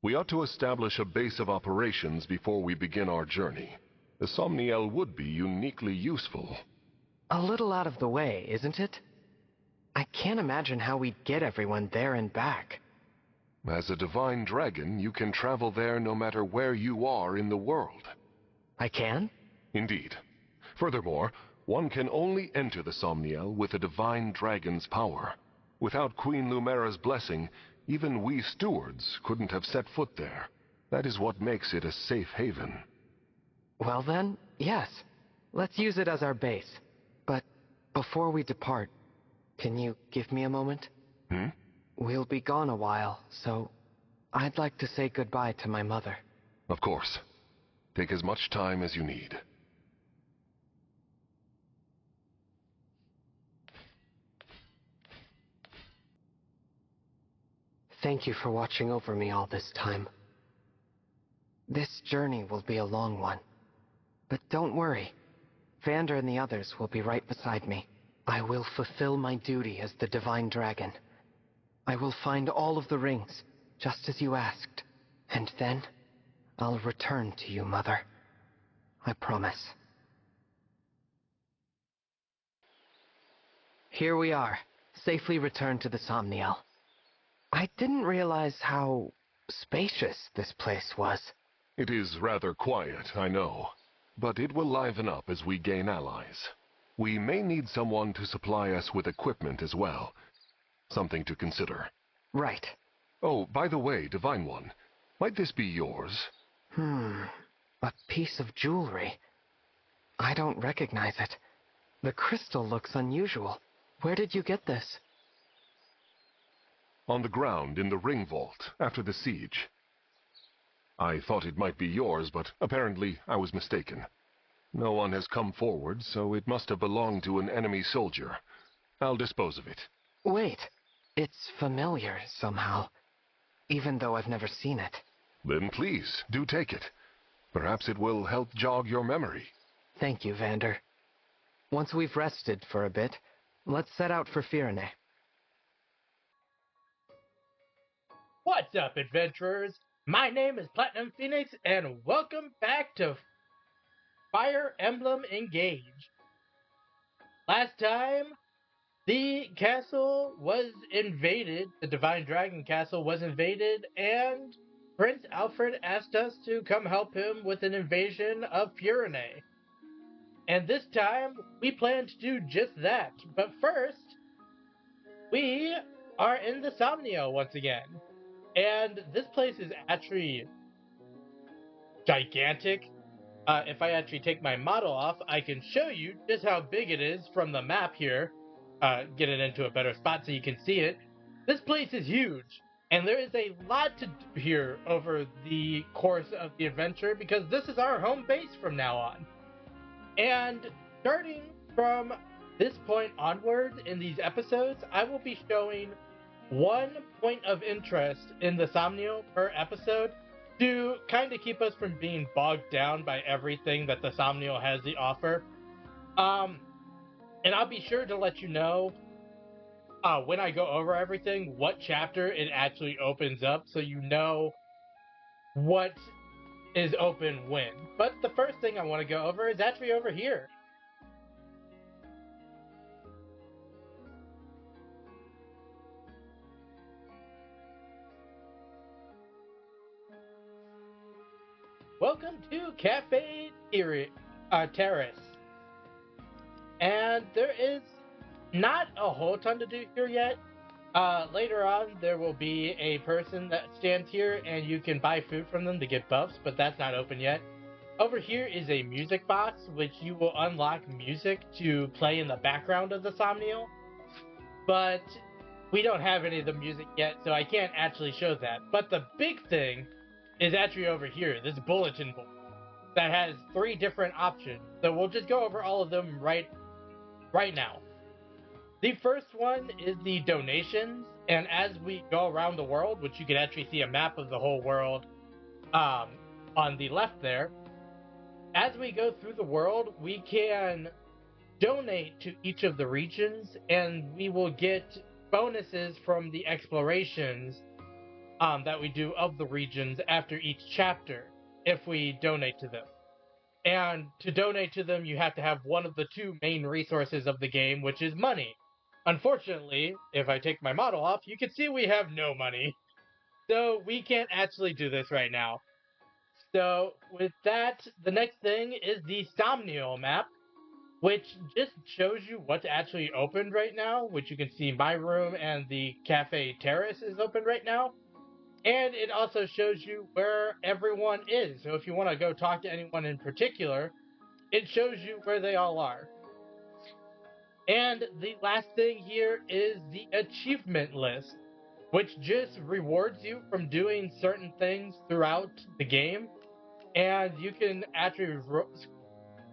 We ought to establish a base of operations before we begin our journey. The Somniel would be uniquely useful. A little out of the way, isn't it? I can't imagine how we'd get everyone there and back. As a divine dragon, you can travel there no matter where you are in the world. I can? Indeed. Furthermore, one can only enter the Somniel with a divine dragon's power. Without Queen Lumera's blessing, even we stewards couldn't have set foot there. That is what makes it a safe haven. Well then, yes. Let's use it as our base. But before we depart, can you give me a moment? We'll be gone a while, so I'd like to say goodbye to my mother. Of course. Take as much time as you need. Thank you for watching over me all this time. This journey will be a long one. But don't worry. Vander and the others will be right beside me. I will fulfill my duty as the Divine Dragon. I will find all of the rings, just as you asked. And then, I'll return to you, Mother. I promise. Here we are, safely returned to the Somniel. I didn't realize how spacious this place was. It is rather quiet, I know. But it will liven up as we gain allies. We may need someone to supply us with equipment as well. Something to consider. Right. Oh, by the way, Divine One, might this be yours? A piece of jewelry. I don't recognize it. The crystal looks unusual. Where did you get this? On the ground in the ring vault after the siege. I thought it might be yours, but apparently I was mistaken. No one has come forward, so it must have belonged to an enemy soldier. I'll dispose of it. Wait, it's familiar somehow, even though I've never seen it. Then please, do take it. Perhaps it will help jog your memory. Thank you, Vander. Once we've rested for a bit, let's set out for Firene. What's up, adventurers? My name is Platinum Phoenix, and welcome back to Fire Emblem Engage. Last time, the castle was invaded, the Divine Dragon Castle was invaded, and Prince Alfred asked us to come help him with an invasion of Firene. And this time, we plan to do just that. But first, we are in the Somniel once again. And this place is actually gigantic. If I actually take my model off, I can show you just how big it is from the map here. Get it into a better spot so you can see it. This place is huge. And there is a lot to do here over the course of the adventure because this is our home base from now on. And starting from this point onward in these episodes, I will be showing one point of interest in the Somniel per episode to kind of keep us from being bogged down by everything that the Somniel has to offer. And I'll be sure to let you know when I go over everything, what chapter it actually opens up so you know what is open when. But the first thing I want to go over is actually over here. Welcome to Cafe Terrace. And there is not a whole ton to do here yet. Later on, there will be a person that stands here and you can buy food from them to get buffs, but that's not open yet. Over here is a music box, which you will unlock music to play in the background of the Somniel. But we don't have any of the music yet, so I can't actually show that. But the big thing is actually over here, this bulletin board that has 3 different options. So we'll just go over all of them right now. The first one is the donations, and as we go around the world, which you can actually see a map of the whole world on the left there, as we go through the world, we can donate to each of the regions, and we will get bonuses from the explorations that we do of the regions after each chapter if we donate to them. And to donate to them, you have to have one of the two main resources of the game, which is money. Unfortunately, if I take my model off, you can see we have no money. So we can't actually do this right now. So with that, the next thing is the Somnial map, which just shows you what's actually opened right now, which you can see my room and the cafe terrace is open right now. And it also shows you where everyone is. So if you want to go talk to anyone in particular, it shows you where they all are. And the last thing here is the achievement list, which just rewards you from doing certain things throughout the game. And you can actually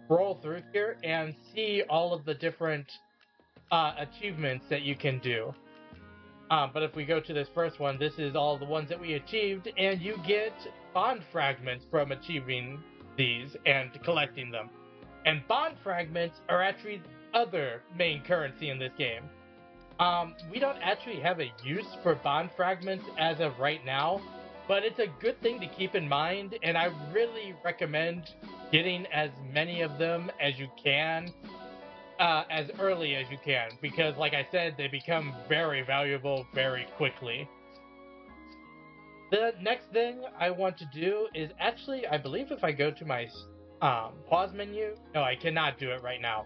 scroll through here and see all of the different achievements that you can do. But if we go to this first one, this is all the ones that we achieved, and you get bond fragments from achieving these and collecting them. And bond fragments are actually the other main currency in this game. We don't actually have a use for bond fragments as of right now, but it's a good thing to keep in mind, and I really recommend getting as many of them as you can, as early as you can, because like I said, they become very valuable very quickly. The next thing I want to do is actually, I believe if I go to my pause menu, no, I cannot do it right now.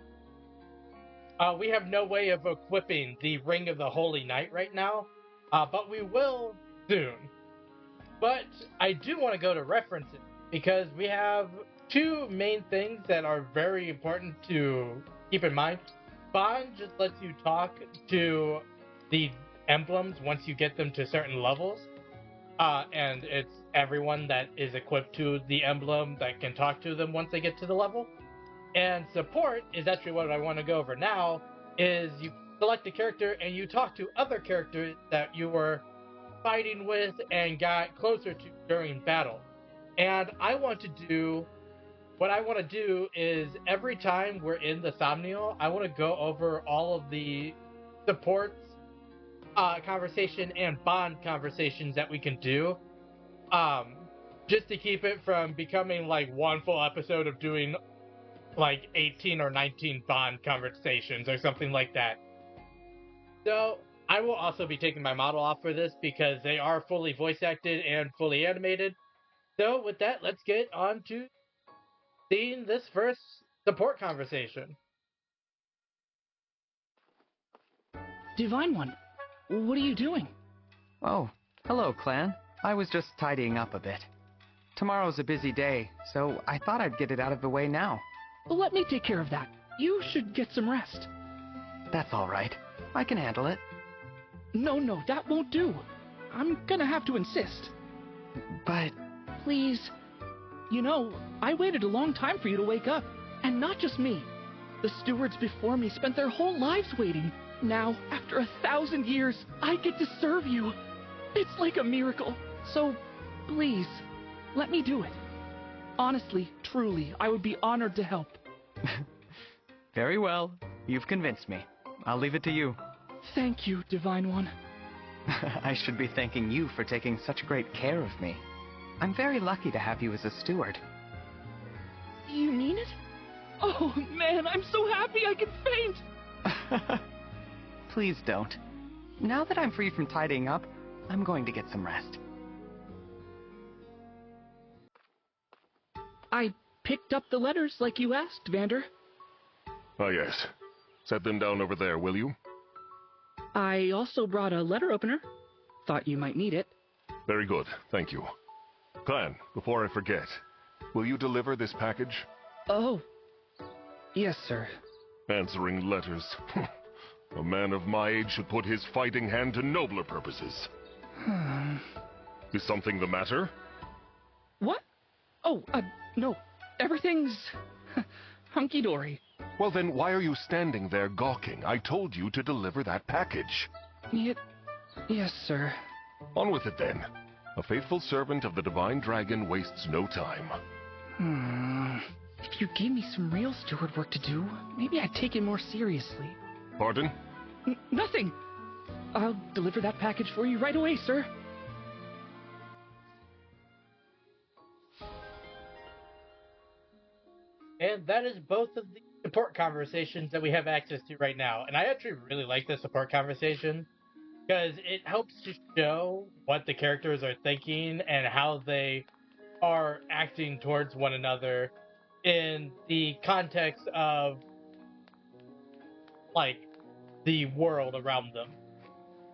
We have no way of equipping the Ring of the Holy Knight right now, but we will soon. But I do want to go to references, because we have two main things that are very important to keep in mind. Bond just lets you talk to the emblems once you get them to certain levels. And it's everyone that is equipped to the emblem that can talk to them once they get to the level. And support is actually what I want to go over now, is you select a character and you talk to other characters that you were fighting with and got closer to during battle. And what I want to do is every time we're in the Somnial, I want to go over all of the supports, conversation and bond conversations that we can do, just to keep it from becoming like one full episode of doing like 18 or 19 bond conversations or something like that. So I will also be taking my model off for this because they are fully voice acted and fully animated. So with that, let's get on to seeing this first support conversation. Divine One, what are you doing? Oh, hello, clan. I was just tidying up a bit. Tomorrow's a busy day, so I thought I'd get it out of the way now. Let me take care of that. You should get some rest. That's all right. I can handle it. No, that won't do. I'm gonna have to insist. But... Please. You know, I waited a long time for you to wake up. And not just me. The stewards before me spent their whole lives waiting. Now, after 1,000 years, I get to serve you. It's like a miracle. So, please, let me do it. Honestly, truly, I would be honored to help. Very well. You've convinced me. I'll leave it to you. Thank you, Divine One. I should be thanking you for taking such great care of me. I'm very lucky to have you as a steward. You mean it? Oh, man, I'm so happy I can faint! Please don't. Now that I'm free from tidying up, I'm going to get some rest. I picked up the letters like you asked, Vander. Ah, yes. Set them down over there, will you? I also brought a letter opener. Thought you might need it. Very good, thank you. Clan, before I forget, will you deliver this package? Oh. Yes, sir. Answering letters. A man of my age should put his fighting hand to nobler purposes. Is something the matter? What? Oh, no. Everything's hunky-dory. Well then, why are you standing there gawking? I told you to deliver that package. Yes, sir. On with it then. A faithful servant of the Divine Dragon wastes no time. If you gave me some real steward work to do, maybe I'd take it more seriously. Pardon? Nothing! I'll deliver that package for you right away, sir. And that is both of the support conversations that we have access to right now. And I actually really like this support conversation because it helps to show what the characters are thinking and how they are acting towards one another in the context of like the world around them.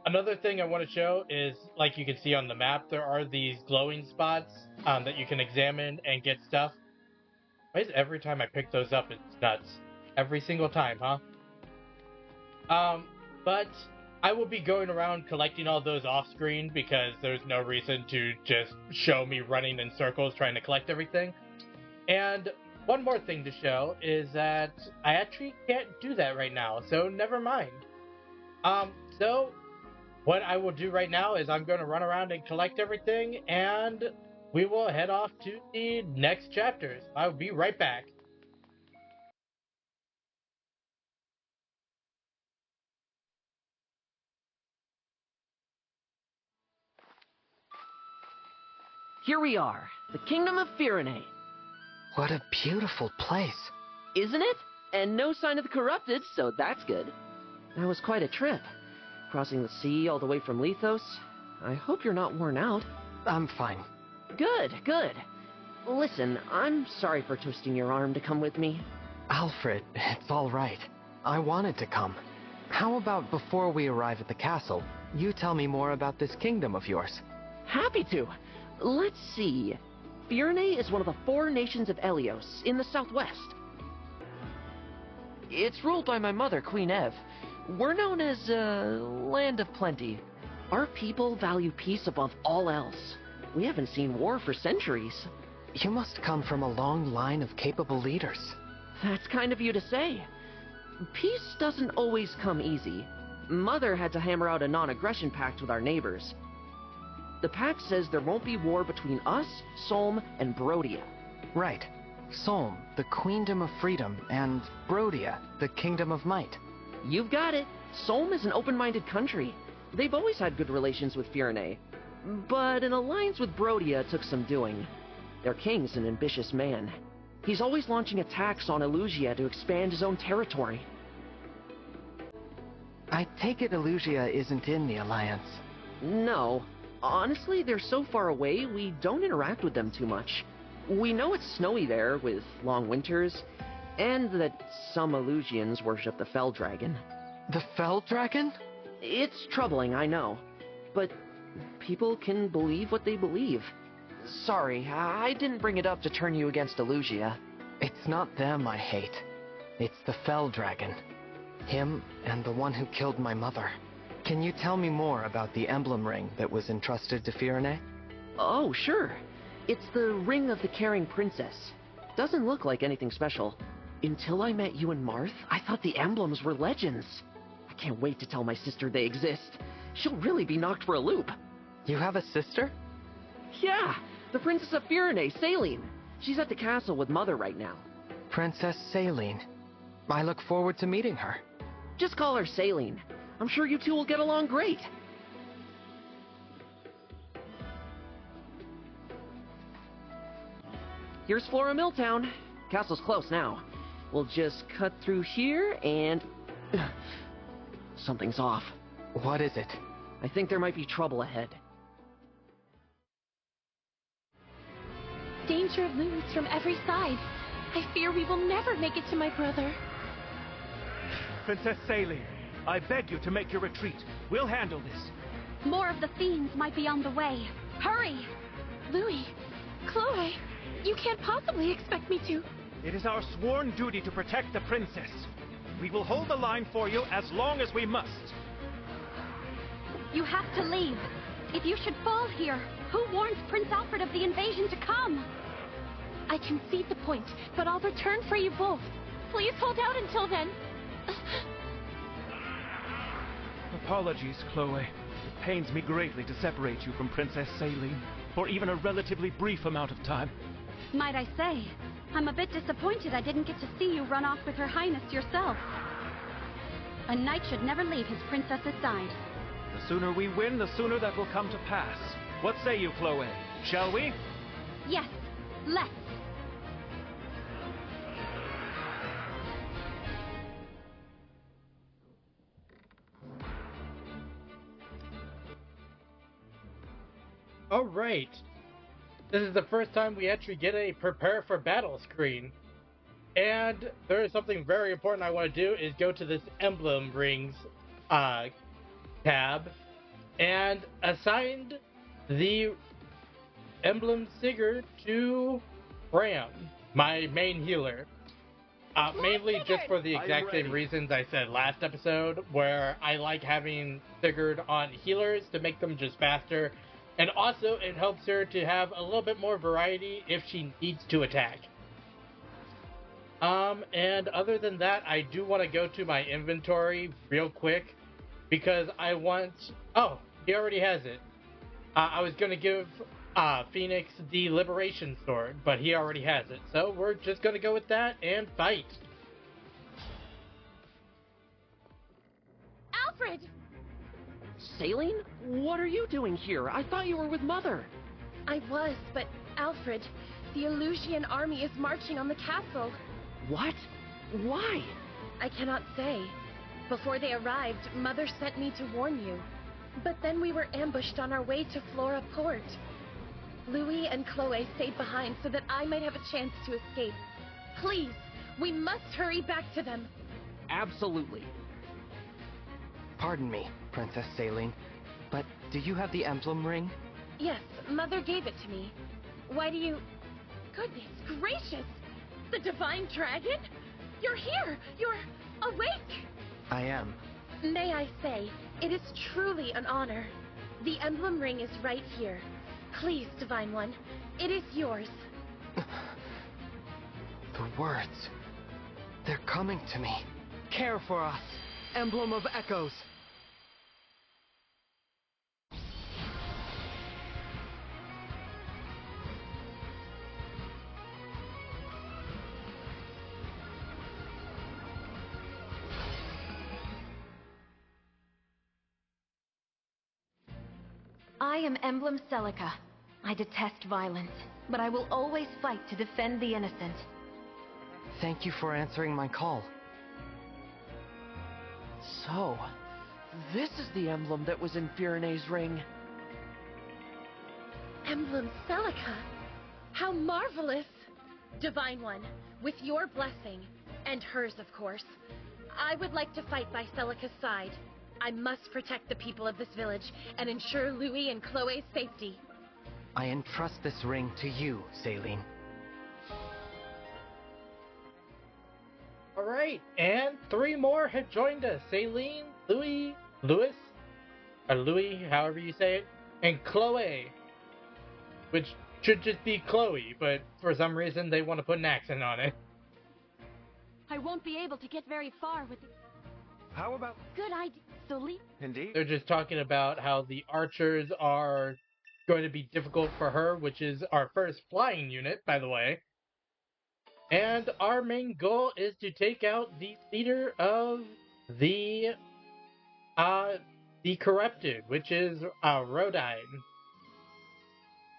Another thing I want to show is, like you can see on the map, there are these glowing spots that you can examine and get stuff. Why is every time I pick those up, it's nuts? Every single time, huh? But I will be going around collecting all those off screen because there's no reason to just show me running in circles trying to collect everything. And one more thing to show is that I actually can't do that right now, so never mind. So what I will do right now is I'm going to run around and collect everything, and we will head off to the next chapters. I'll be right back. Here we are, the Kingdom of Firene. What a beautiful place. Isn't it? And no sign of the corrupted, so that's good. That was quite a trip. Crossing the sea all the way from Lethos. I hope you're not worn out. I'm fine. Good, good. Listen, I'm sorry for twisting your arm to come with me. Alfred, it's all right. I wanted to come. How about before we arrive at the castle, you tell me more about this kingdom of yours? Happy to. Let's see. Firene is one of the 4 nations of Elios in the southwest. It's ruled by my mother, Queen Ev. We're known as, Land of Plenty. Our people value peace above all else. We haven't seen war for centuries. You must come from a long line of capable leaders. That's kind of you to say. Peace doesn't always come easy. Mother had to hammer out a non-aggression pact with our neighbors. The pact says there won't be war between us, Solm, and Brodia. Right. Solm, the Queendom of Freedom, and Brodia, the Kingdom of Might. You've got it. Solm is an open-minded country. They've always had good relations with Firene. But an alliance with Brodia took some doing. Their king's an ambitious man. He's always launching attacks on Elugia to expand his own territory. I take it Elugia isn't in the alliance. No. Honestly, they're so far away, we don't interact with them too much. We know it's snowy there, with long winters, and that some Elusians worship the Fell Dragon. The Fell Dragon? It's troubling, I know. But people can believe what they believe. Sorry, I didn't bring it up to turn you against Elugia. It's not them I hate. It's the Fell Dragon. Him and the one who killed my mother. Can you tell me more about the emblem ring that was entrusted to Firene? Oh, sure. It's the Ring of the Caring Princess. Doesn't look like anything special. Until I met you and Marth, I thought the emblems were legends. I can't wait to tell my sister they exist. She'll really be knocked for a loop. You have a sister? Yeah, the Princess of Firene, Céline. She's at the castle with Mother right now. Princess Céline. I look forward to meeting her. Just call her Céline. I'm sure you two will get along great. Here's Florra Milltown. Castle's close now. We'll just cut through here and... Something's off. What is it? I think there might be trouble ahead. Danger looms from every side. I fear we will never make it to my brother. Princess Céline, I beg you to make your retreat. We'll handle this. More of the fiends might be on the way. Hurry! Louis, Chloe, you can't possibly expect me to... It is our sworn duty to protect the princess. We will hold the line for you as long as we must. You have to leave. If you should fall here, who warns Prince Alfred of the invasion to come? I concede the point, but I'll return for you both. Please hold out until then. Apologies, Chloe. It pains me greatly to separate you from Princess Céline for even a relatively brief amount of time. Might I say, I'm a bit disappointed I didn't get to see you run off with Her Highness yourself. A knight should never leave his princess's side. The sooner we win, the sooner that will come to pass. What say you, Chloe? Shall we? Yes, let's. Alright. This is the first time we actually get a prepare for battle screen. And there is something very important I want to do is go to this Emblem Rings tab and assigned the Emblem Sigurd to Bram, my main healer. Mainly just for the exact same reasons I said last episode, where I like having Sigurd on healers to make them just faster, and also it helps her to have a little bit more variety if she needs to attack. And other than that, I do want to go to my inventory real quick, because I want... Oh, he already has it. I was going to give Phoenix the Liberation Sword, but he already has it. So we're just going to go with that and fight. Alfred! Céline? What are you doing here? I thought you were with Mother. I was, but Alfred, the Elusian army is marching on the castle. What? Why? I cannot say. Before they arrived, Mother sent me to warn you. But then we were ambushed on our way to Florra Port. Louis and Chloe stayed behind so that I might have a chance to escape. Please, we must hurry back to them. Absolutely. Pardon me, Princess Céline, but do you have the emblem ring? Yes, Mother gave it to me. Why do you... Goodness gracious! The Divine Dragon? You're here! You're awake! I am. May I say, it is truly an honor. The emblem ring is right here. Please, Divine One, it is yours. The words. They're coming to me. Care for us, Emblem of Echoes. I am Emblem Celica. I detest violence, but I will always fight to defend the innocent. Thank you for answering my call. So, this is the emblem that was in Firene's ring. Emblem Celica? How marvelous! Divine One, with your blessing, and hers of course, I would like to fight by Celica's side. I must protect the people of this village and ensure Louis and Chloe's safety. I entrust this ring to you, Céline. Alright, and 3 more have joined us. Céline, Louis, or Louis, however you say it, and Chloe. Which should just be Chloe, but for some reason they want to put an accent on it. I won't be able to get very far with the... How about... Good idea. So leave... Indeed. They're just talking about how the archers are going to be difficult for her, which is our first flying unit, by the way. And our main goal is to take out the leader of the Corrupted, which is Rodine.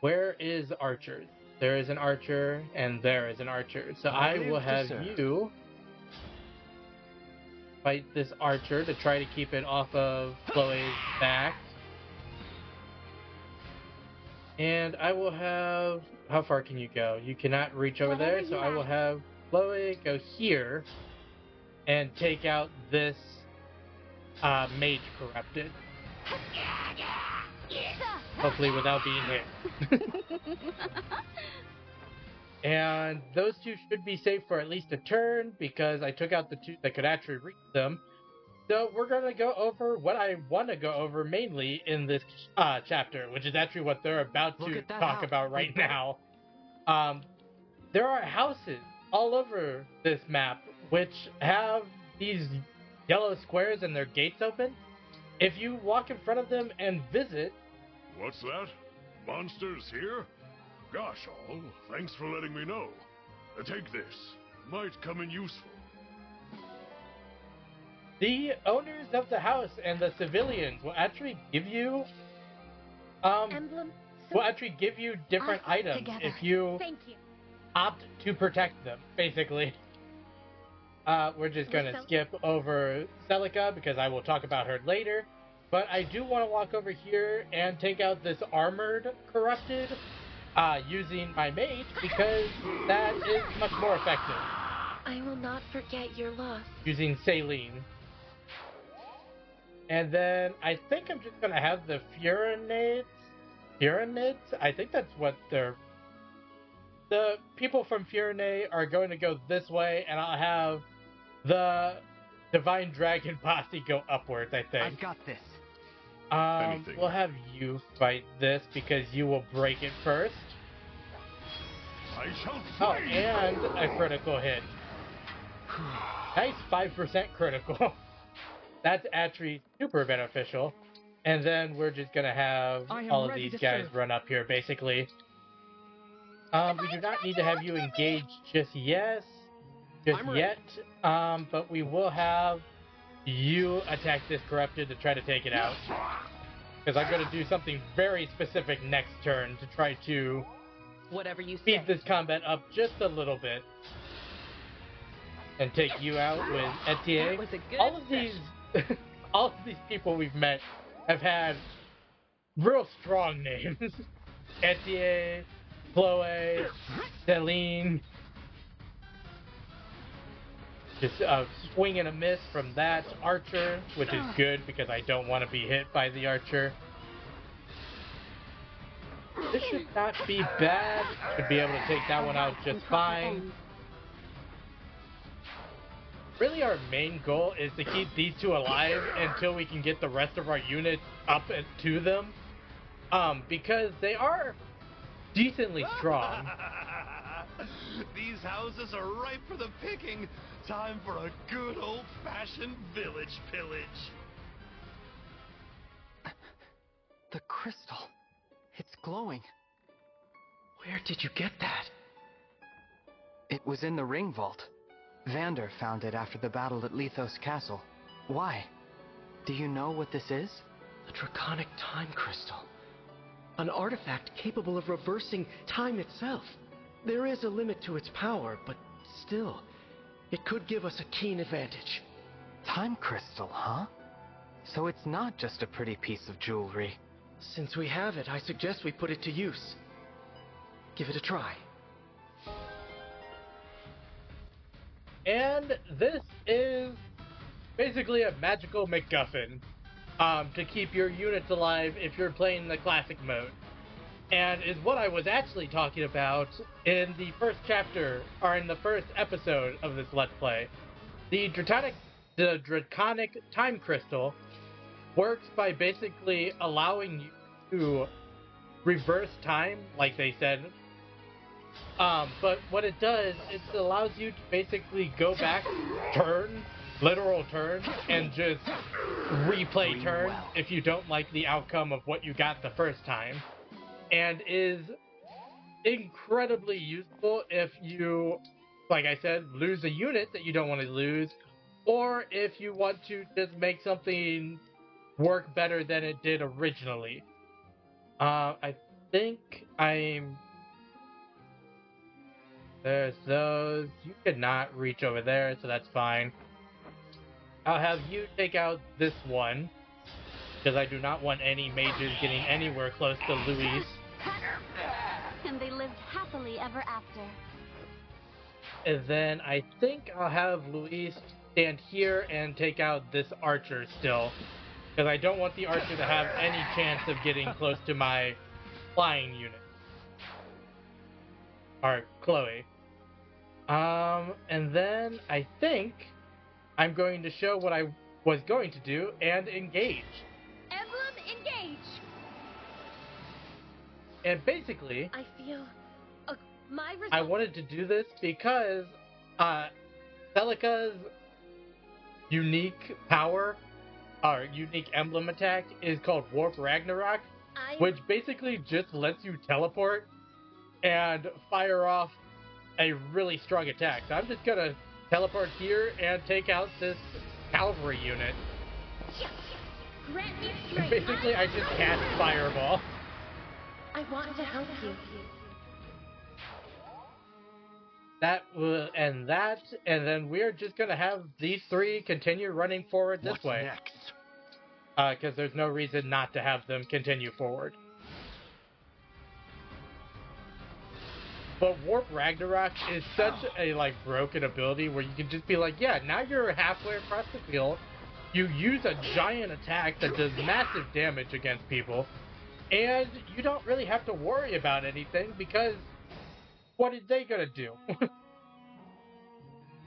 Where is archers? There is an archer, and there is an archer. So I will have you fight this archer to try to keep it off of Chloe's back. And I will have... How far can you go? You cannot reach over there, so I will have Chloe go here and take out this mage corrupted. Hopefully without being hit. And those 2 should be safe for at least a turn, because I took out the 2 that could actually reach them. So we're going to go over what I want to go over mainly in this chapter, which is actually what they're about to talk about right now. There are houses all over this map which have these yellow squares and their gates open. If you walk in front of them and visit... What's that? Monsters here? Gosh all, thanks for letting me know. Take this. Might come in useful. The owners of the house and the civilians will actually give you Emblem... will actually give you different items together. if you Thank you. opt to protect them, basically. We're just going to skip over Celica because I will talk about her later. But I do want to walk over here and take out this armored corrupted using my mage because that is much more effective. I will not forget your loss. Using Céline. And then I think I'm just going to have the Firenids? I think that's what they're... The people from Firene are going to go this way, and I'll have the Divine Dragon Posse go upwards, I think. I've got this. We'll have you fight this because you will break it first. I shall Oh, fight. and a critical hit. Nice 5% critical. That's actually super beneficial. And then we're just gonna have all of these guys run up here, basically. We do not need to have you engage just yet. But we will have you attack this corrupted to try to take it out. Because I'm gonna do something very specific next turn to try to Whatever you speed say. this combat up just a little bit. And take you out with Etienne. That was a good All of these people we've met have had real strong names. Etienne, Chloe, Céline. Just a swing and a miss from that archer, which is good because I don't want to be hit by the archer. This should not be bad. Should be able to take that one out just fine. Really, our main goal is to keep these two alive until we can get the rest of our units up to them. Because they are decently strong. These houses are ripe for the picking. Time for a good old-fashioned village pillage. The crystal. It's glowing. Where did you get that? It was in the ring vault. Vander found it after the battle at Lithos Castle. Why? Do you know what this is? A draconic time crystal. An artifact capable of reversing time itself. There is a limit to its power, but still, it could give us a keen advantage. Time crystal, huh? So it's not just a pretty piece of jewelry. Since we have it, I suggest we put it to use. Give it a try. And this is basically a magical MacGuffin to keep your units alive if you're playing the classic mode. And is what I was actually talking about in the first chapter, or in the first episode of this Let's Play. The Draconic Time Crystal works by basically allowing you to reverse time, like they said. But what it does, it allows you to basically go back literal turn, and just replay turn if you don't like the outcome of what you got the first time. And is incredibly useful if you, like I said, lose a unit that you don't want to lose, or if you want to just make something work better than it did originally. I think there's those. You could not reach over there, so that's fine. I'll have you take out this one, because I do not want any mages getting anywhere close to Luis. And they lived happily ever after. And then I think I'll have Luis stand here and take out this archer still, because I don't want the archer to have any chance of getting close to my flying unit. Or Chloe. And then I think I'm going to show what I was going to do and engage. Emblem, engage! And basically, I feel... my result... I wanted to do this because Celica's unique power, or unique emblem attack, is called Warp Ragnarok, which basically just lets you teleport and fire off a really strong attack. So I'm just gonna teleport here and take out this cavalry unit. Grant me strength. Basically, I just cast Fireball. I want to help you. That will end that, and then we're just gonna have these three continue running forward this way. Next? because there's no reason not to have them continue forward. But Warp Ragnarok is such a broken ability where you can just be like, yeah, now you're halfway across the field. You use a giant attack that does massive damage against people, and you don't really have to worry about anything because what are they gonna do?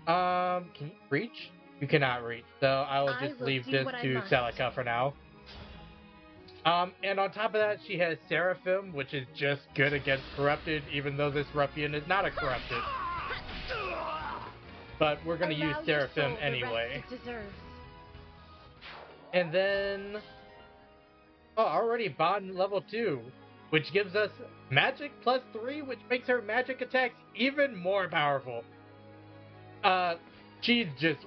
Can you reach? You cannot reach, so I will just leave this to Celica for now. And on top of that, she has Seraphim, which is just good against Corrupted, even though this ruffian is not a Corrupted. But we're gonna use Seraphim anyway. And then, already Bond level 2, which gives us Magic +3, which makes her magic attacks even more powerful. She's just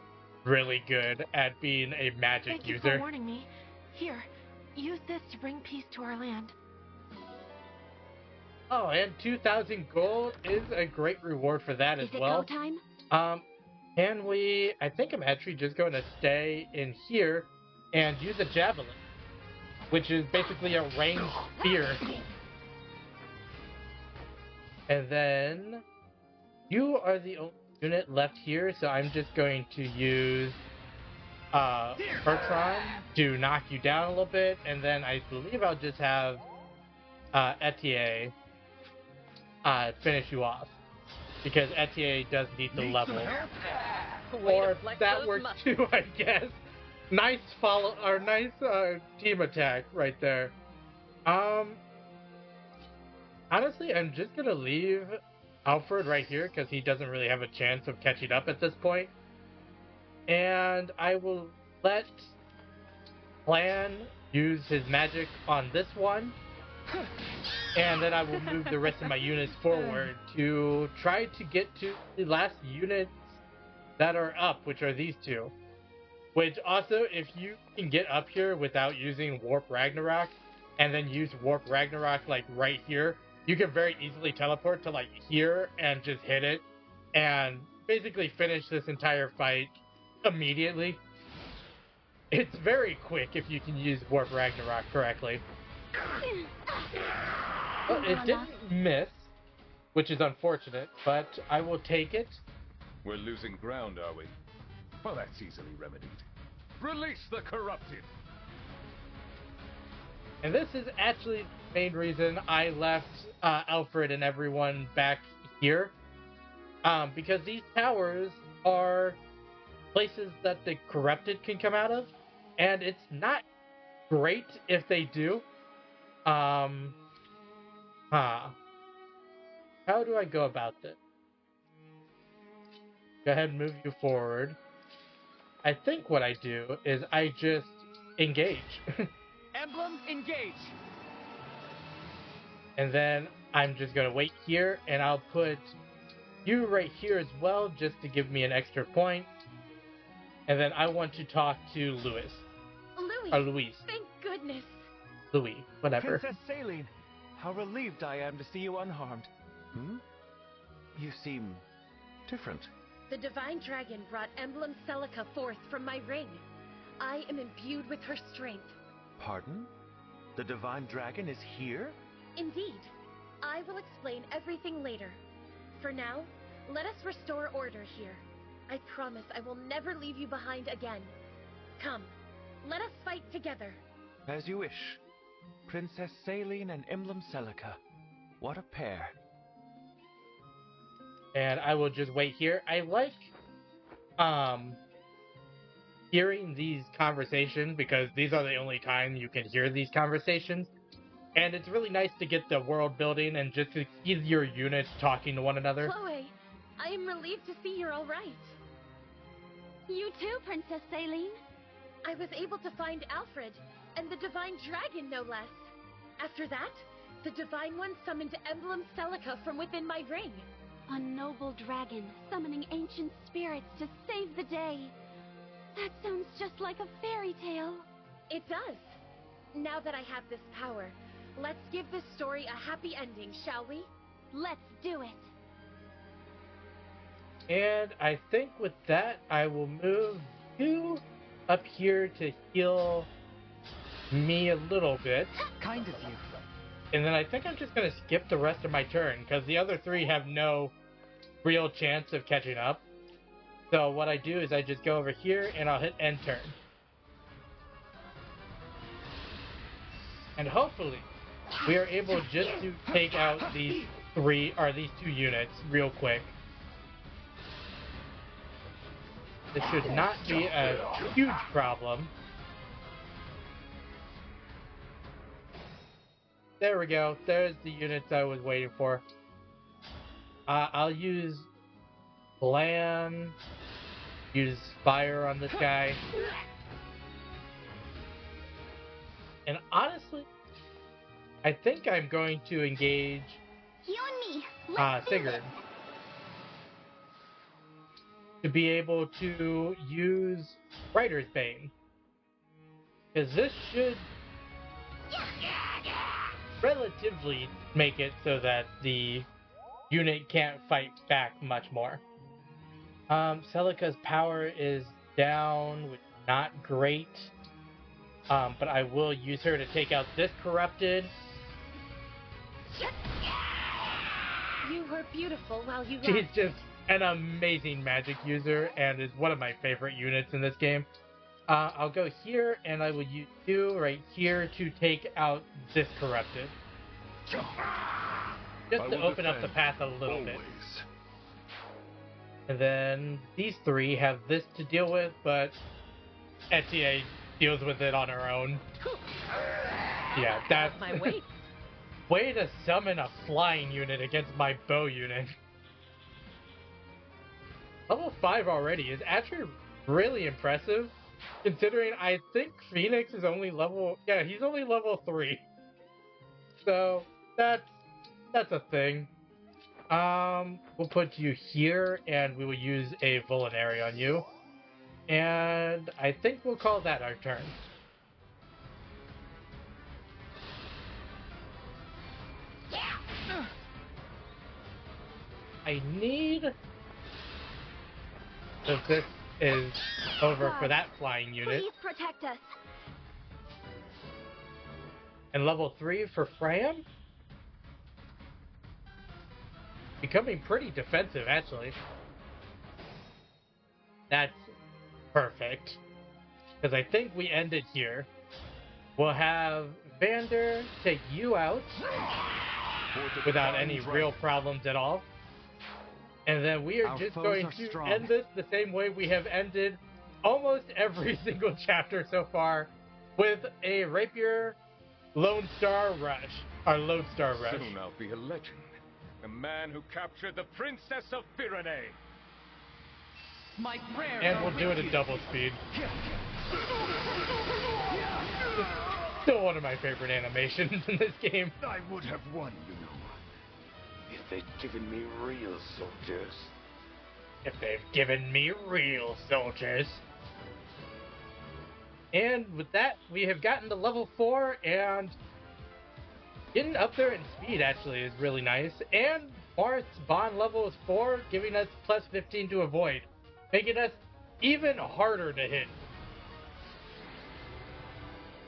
really good at being a magic user. Thank you for warning me. Here, use this to bring peace to our land. Oh, and 2,000 gold is a great reward for that as well. Is it go time? Can we? I think I'm actually just going to stay in here and use a javelin, which is basically a ranged spear. And then you are the only unit left here, so I'm just going to use Bertram to knock you down a little bit, and then I believe I'll just have Etier finish you off, because Etier does need the level. Or that works too, I guess. Nice follow, or nice team attack right there. Honestly, I'm just gonna leave Alfred right here because he doesn't really have a chance of catching up at this point. And I will let Plan use his magic on this one. And then I will move the rest of my units forward to try to get to the last units that are up, which are these two. Which also, if you can get up here without using Warp Ragnarok, and then use Warp Ragnarok right here, you can very easily teleport to here and just hit it, and basically finish this entire fight immediately. It's very quick if you can use Warp Ragnarok correctly. Well, it didn't miss, which is unfortunate, but I will take it. We're losing ground, are we? Well, that's easily remedied. Release the corrupted! And this is actually the main reason I left Alfred and everyone back here. Because these towers are places that the corrupted can come out of. And it's not great if they do. How do I go about this? Go ahead and move you forward. I think what I do is I just engage. Emblem, engage! And then I'm just going to wait here, and I'll put you right here as well, just to give me an extra point. And then I want to talk to Louis. Louis! Or Louise. Thank goodness! Louis, whatever. Princess Céline, how relieved I am to see you unharmed. Hmm? You seem different. The divine dragon brought Emblem Celica forth from my ring. I am imbued with her strength. Pardon? The divine dragon is here? Indeed. I will explain everything later. For now, let us restore order here. I promise I will never leave you behind again. Come, let us fight together. As you wish. Princess Céline and Emblem Celica. What a pair. And I will just wait here. I like hearing these conversations because these are the only time you can hear these conversations. And it's really nice to get the world building and just to see your units talking to one another. Chloe, I am relieved to see you're all right. You too, Princess Céline. I was able to find Alfred, and the divine dragon no less. After that, the divine one summoned Emblem Celica from within my ring. A noble dragon summoning ancient spirits to save the day. That sounds just like a fairy tale. It does. Now that I have this power, let's give this story a happy ending, shall we? Let's do it. And I think with that, I will move you up here to heal me a little bit. Kind of you. And then I think I'm just going to skip the rest of my turn, because the other three have no real chance of catching up. So what I do is I just go over here, and I'll hit end turn. And hopefully, we are able just to take out these two units real quick. This should not be a huge problem. There we go. There's the units I was waiting for. I'll use Plan, use Fire on this guy. And honestly, I think I'm going to engage You and me. Let's do Sigurd this. to be able to use Writer's Bane. Because this should relatively make it so that the unit can't fight back much more. Celica's power is down, which is not great. But I will use her to take out this corrupted. You were beautiful while you She's lasted. just an amazing magic user and is one of my favorite units in this game. I'll go here and I will use you right here to take out this corrupted. Just to open up the path a little bit. And then these three have this to deal with, but Etienne deals with it on her own. Yeah, that's My weight. way to summon a flying unit against my bow unit. Level 5 already is actually really impressive, considering I think Phoenix is only level... Yeah, he's only level 3. So, that's a thing. We'll put you here, and we will use a Vulnerary on you. And I think we'll call that our turn. I need... So this is over for that flying unit. Please protect us. And level 3 for Fram? Becoming pretty defensive, actually. That's perfect. Because I think we ended here. We'll have Vander take you out without any real problems at all. And then we are just going to end this the same way we have ended almost every single chapter so far, with a Rapier Lone Star Rush. Our Lone Star Rush. Soon I'll be a legend. The man who captured the Princess of Firene. My prayers And are we'll do it with at you. double speed. Still one of my favorite animations in this game. I would have won, you know, if they'd given me real soldiers. If they've given me real soldiers. And with that, we have gotten to level 4, and getting up there in speed actually is really nice. And Marth's bond level is 4, giving us plus 15 to avoid, making us even harder to hit.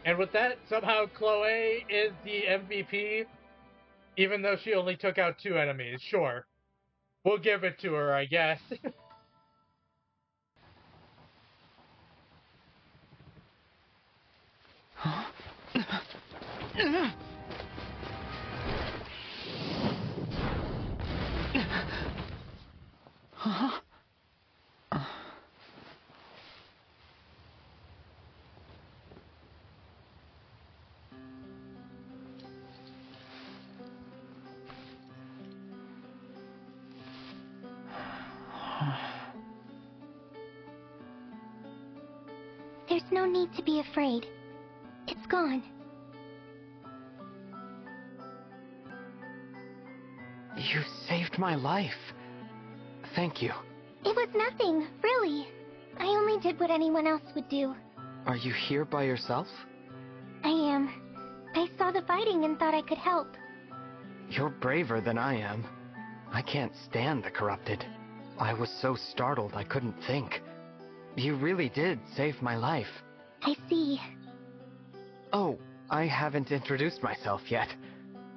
And with that, somehow Chloe is the MVP, even though she only took out 2 enemies. Sure. We'll give it to her, I guess. There's no need to be afraid. It's gone. You saved my life. Thank you. It was nothing, really. I only did what anyone else would do. Are you here by yourself? I am. I saw the fighting and thought I could help. You're braver than I am. I can't stand the corrupted. I was so startled I couldn't think. You really did save my life. I see. Oh, I haven't introduced myself yet.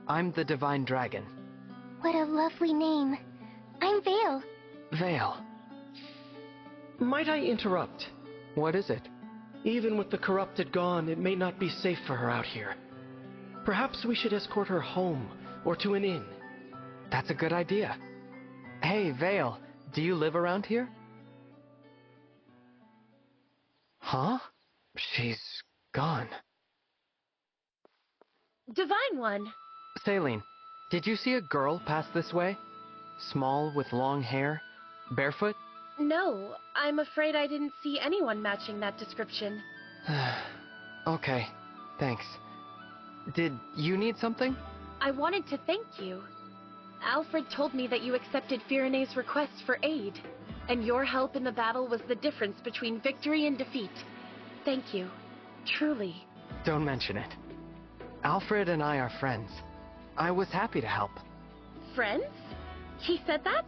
I'm the Divine Dragon. What a lovely name. I'm Vale. Vale. Might I interrupt? What is it? Even with the corrupted gone, it may not be safe for her out here. Perhaps we should escort her home, or to an inn. That's a good idea. Hey, Vale, do you live around here? Huh? She's gone. Divine One! Céline, did you see a girl pass this way? Small with long hair? Barefoot? No, I'm afraid I didn't see anyone matching that description. Okay, thanks. Did you need something? I wanted to thank you. Alfred told me that you accepted Firene's request for aid, and your help in the battle was the difference between victory and defeat. Thank you. Truly. Don't mention it. Alfred and I are friends. I was happy to help. Friends? He said that?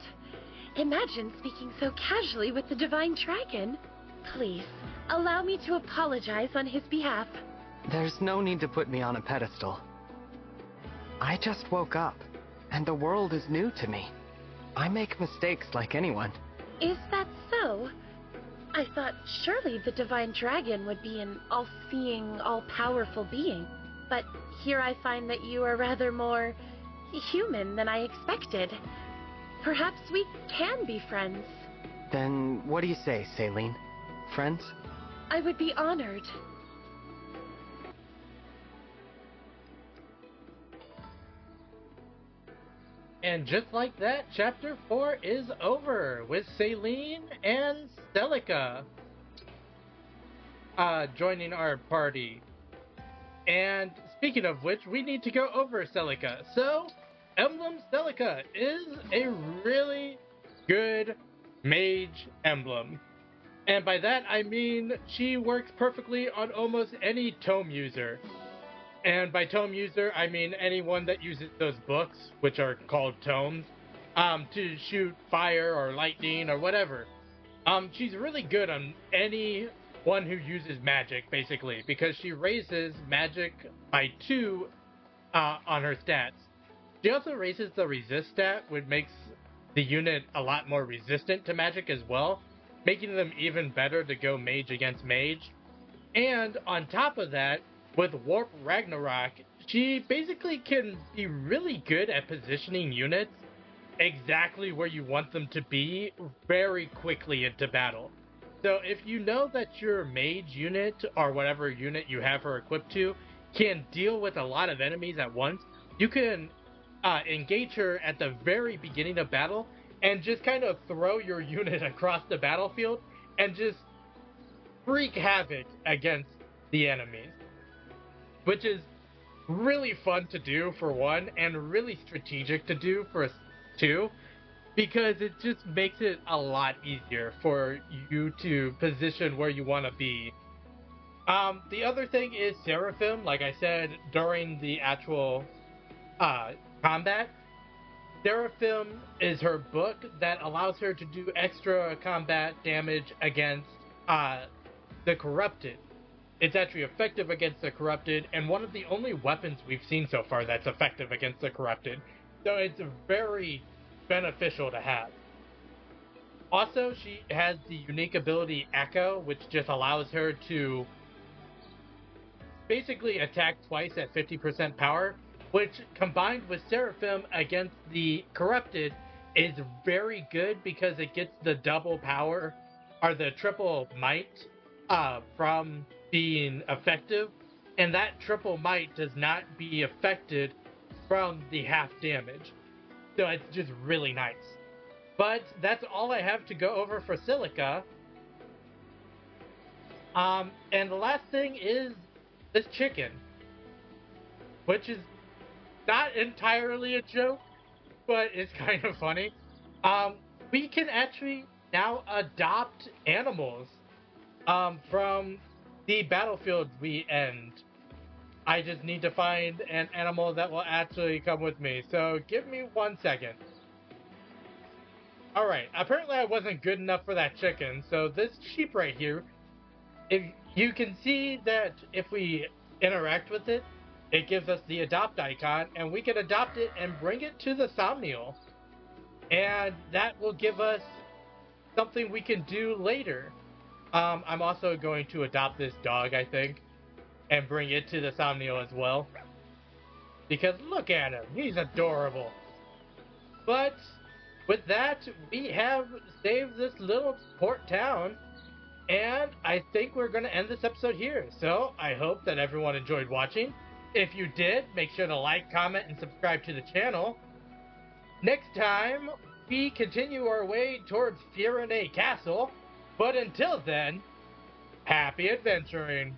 Imagine speaking so casually with the Divine Dragon. Please, allow me to apologize on his behalf. There's no need to put me on a pedestal. I just woke up, and the world is new to me. I make mistakes like anyone. Is that so? I thought surely the Divine Dragon would be an all-seeing, all-powerful being. But here I find that you are rather more human than I expected. Perhaps we can be friends. Then what do you say, Céline? Friends? I would be honored. And just like that, Chapter 4 is over, with Céline and Celica joining our party. And speaking of which, we need to go over Celica. So, Emblem Celica is a really good mage emblem. And by that I mean she works perfectly on almost any tome user. And by tome user, I mean anyone that uses those books, which are called tomes, to shoot fire or lightning or whatever. She's really good on anyone who uses magic, basically, because she raises magic by 2 on her stats. She also raises the resist stat, which makes the unit a lot more resistant to magic as well, making them even better to go mage against mage. And on top of that, with Warp Ragnarok, she basically can be really good at positioning units exactly where you want them to be very quickly into battle. So if you know that your mage unit, or whatever unit you have her equipped to, can deal with a lot of enemies at once, you can engage her at the very beginning of battle and just kind of throw your unit across the battlefield and just wreak havoc against the enemies. Which is really fun to do for one, and really strategic to do for two, because it just makes it a lot easier for you to position where you want to be. The other thing is Seraphim, like I said, during the actual combat. Seraphim is her book that allows her to do extra combat damage against the Corrupted. It's actually effective against the Corrupted, and one of the only weapons we've seen so far that's effective against the Corrupted. So it's very beneficial to have. Also, she has the unique ability Echo, which just allows her to basically attack twice at 50% power, which combined with Seraphim against the Corrupted is very good because it gets the double power, or the triple might, from being effective, and that triple might does not be affected from the half damage. So it's just really nice. But that's all I have to go over for Celica. And the last thing is this chicken, which is not entirely a joke, but it's kind of funny. We can actually now adopt animals from the battlefield we end. I just need to find an animal that will actually come with me. So give me 1 second. Alright, apparently I wasn't good enough for that chicken. So this sheep right here, if you can see that if we interact with it, it gives us the adopt icon, and we can adopt it and bring it to the Somnial. And that will give us something we can do later. I'm also going to adopt this dog, I think, and bring it to the Somnial as well. Because look at him, he's adorable. But with that, we have saved this little port town, and I think we're going to end this episode here. So I hope that everyone enjoyed watching. If you did, make sure to like, comment, and subscribe to the channel. Next time, we continue our way towards Firene Castle. But until then, happy adventuring!